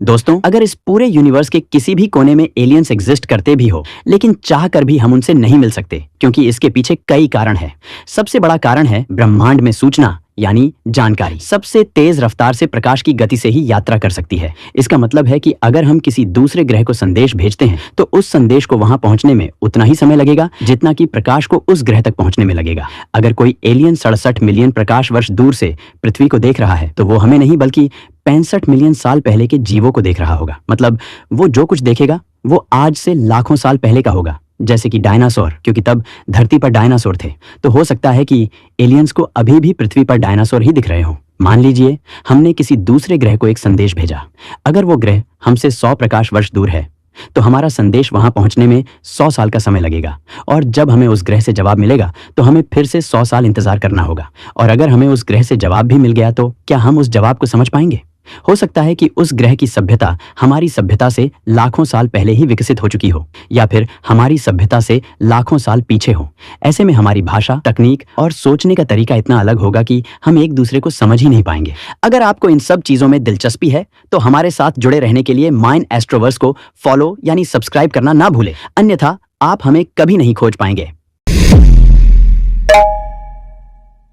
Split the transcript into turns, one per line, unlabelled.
दोस्तों, अगर इस पूरे यूनिवर्स के किसी भी कोने में एलियंस एग्जिस्ट करते भी हो, लेकिन चाह कर भी हम उनसे नहीं मिल सकते, क्योंकि इसके पीछे कई कारण हैं। सबसे बड़ा कारण है ब्रह्मांड में सूचना यानी जानकारी सबसे तेज रफ्तार से प्रकाश की गति से ही यात्रा कर सकती है। इसका मतलब है कि अगर हम किसी दूसरे ग्रह को संदेश भेजते हैं तो उस संदेश को वहां पहुंचने में उतना ही समय लगेगा जितना कि प्रकाश को उस ग्रह तक पहुंचने में लगेगा। अगर कोई एलियन 67 मिलियन प्रकाश वर्ष दूर से पृथ्वी को देख रहा है तो वो हमें नहीं बल्कि 65 मिलियन साल पहले के जीवों को देख रहा होगा। मतलब वो जो कुछ देखेगा वो आज से लाखों साल पहले का होगा, जैसे कि डायनासोर, क्योंकि तब धरती पर डायनासोर थे। तो हो सकता है कि एलियंस को अभी भी पृथ्वी पर डायनासोर ही दिख रहे हों। मान लीजिए हमने किसी दूसरे ग्रह को एक संदेश भेजा। अगर वो ग्रह हमसे 100 प्रकाश वर्ष दूर है तो हमारा संदेश वहां पहुंचने में 100 साल का समय लगेगा, और जब हमें उस ग्रह से जवाब मिलेगा तो हमें फिर से 100 साल इंतजार करना होगा। और अगर हमें उस ग्रह से जवाब भी मिल गया तो क्या हम उस जवाब को समझ पाएंगे? हो सकता है कि उस ग्रह की सभ्यता हमारी सभ्यता से लाखों साल पहले ही विकसित हो चुकी हो, या फिर हमारी सभ्यता से लाखों साल पीछे हो। ऐसे में हमारी भाषा, तकनीक और सोचने का तरीका इतना अलग होगा कि हम एक दूसरे को समझ ही नहीं पाएंगे। अगर आपको इन सब चीजों में दिलचस्पी है तो हमारे साथ जुड़े रहने के लिए माइंड एस्ट्रोवर्स को फॉलो यानी सब्सक्राइब करना ना भूलें, अन्यथा आप हमें कभी नहीं खोज पाएंगे।